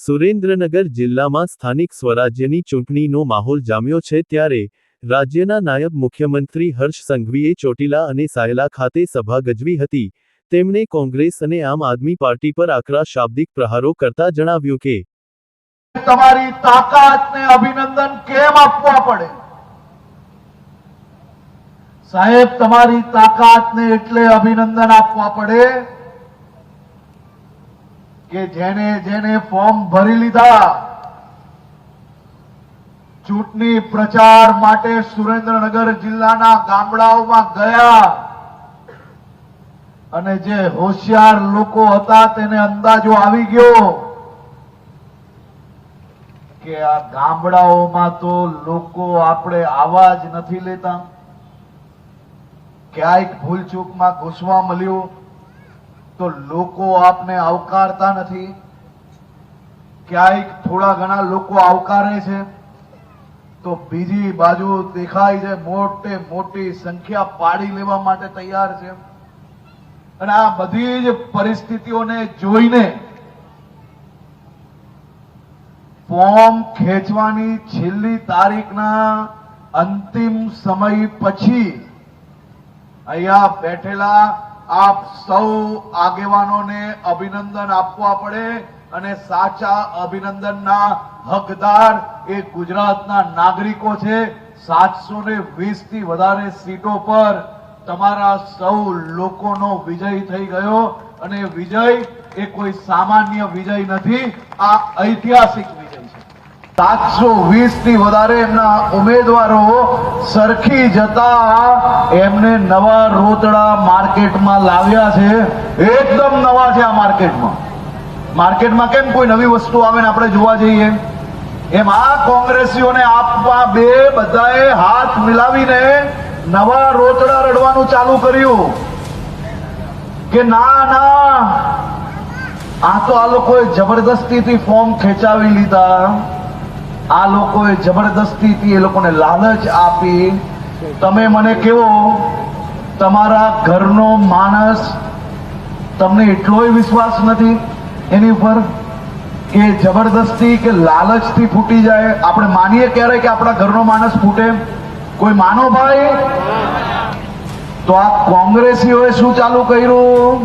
સુરેન્દ્રનગર જિલ્લામાં સ્થાનિક સ્વરાજ્યની ચૂંટણીનો માહોલ જામ્યો છે ત્યારે રાજ્યના નાયબ મુખ્યમંત્રી હર્ષ સંઘવીએ ચોટીલા અને સાયલા ખાતે સભા ગજવી હતી। તેમણે કોંગ્રેસ અને આમ આદમી પાર્ટી પર આકરા શાબ્દિક પ્રહારો કરતા જણાવ્યું કે તમારી તાકાતને અભિનંદન કેમ આપવા પડે સાહેબ, તમારી તાકાતને એટલે અભિનંદન આપવા પડે કે જેને જેને ફોર્મ ભરી લીધા, ચૂંટણી પ્રચાર માટે સુરેન્દ્રનગર જિલ્લાના ગામડાઓમાં ગયા અને જે હોશિયાર લોકો હતા તેને અંદાજો આવી ગયો કે આ ગામડાઓમાં તો લોકો આપણે આવા જ નથી લેતા, ક્યાંક ભૂલચૂકમાં ઘૂસવા મળ્યું તો લોકો આપને આવકારતા નથી, ક્યાંક થોડા ઘણા લોકો આવકારે છે તો બીજી બાજુ દેખાય છે મોટે મોટી સંખ્યા પાડી લેવા માટે તૈયાર છે। અને આ બધી જ પરિસ્થિતિઓને જોઈને ફોર્મ ખેંચવાની છેલ્લી તારીખના અંતિમ સમય પછી અહીંયા બેઠેલા આપ સૌ આગેવાનોને અભિનંદન આપવા પડે અને સાચા અભિનંદનના હકદાર એ ગુજરાતના નાગરિકો છે। 720 થી વધારે સીટો પર તમારા સૌ લોકોનો વિજય થઈ ગયો અને વિજય એ કોઈ સામાન્ય વિજય નથી, આ ઐતિહાસિક વિજય છે। 720 થી વધારે એમના ઉમેદવારો સરખી જતા એમને નવા રોતડા માર્કેટમાં લાવ્યા છે, એકદમ નવા છે। આ માર્કેટમાં કેમ કોઈ નવી વસ્તુ આવે ને આપણે જોવા જઈએ એમ આ કોંગ્રેસીઓને આપવા બે બધાએ હાથ મિલાવીને નવા રોતડા રડવાનું ચાલુ કર્યું કે ના ના, આ તો આ લોકોએ જબરદસ્તીથી ફોર્મ ખેંચાવી લીધા, આ લોકોએ જબરદસ્તીથી એ લોકોને લાલચ આપી। તમે મને કેવો તમારા ઘરનો માણસ, તમને એટલોય વિશ્વાસ નથી એની ઉપર કે જબરદસ્તી કે લાલચથી ફૂટી જાય? આપણે માનીએ ક્યારે કે આપણા ઘરનો માણસ ફૂટે? કોઈ માનો ભાઈ? તો આ કોંગ્રેસીઓએ શું ચાલુ કર્યું?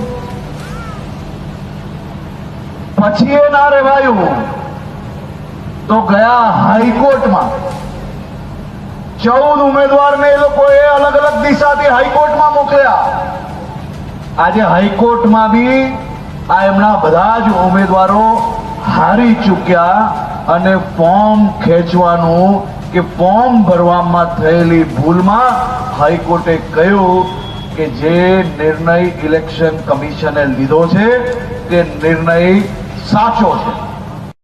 પછી એ ના રેવાયું તો ગયા હાઈકોર્ટમાં 14 ઉમેદવારને એ લોકોએ અલગ અલગ દિશાથી હાઈકોર્ટમાં મોકલ્યા। આજે હાઈકોર્ટમાં બી આ એમના બધા જ ઉમેદવારો હારી ચૂક્યા અને ફોર્મ ખેંચવાનું કે ફોર્મ ભરવામાં થયેલી ભૂલમાં હાઈકોર્ટે કહ્યું કે જે નિર્ણય ઇલેક્શન કમિશને લીધો છે તે નિર્ણય સાચો છે।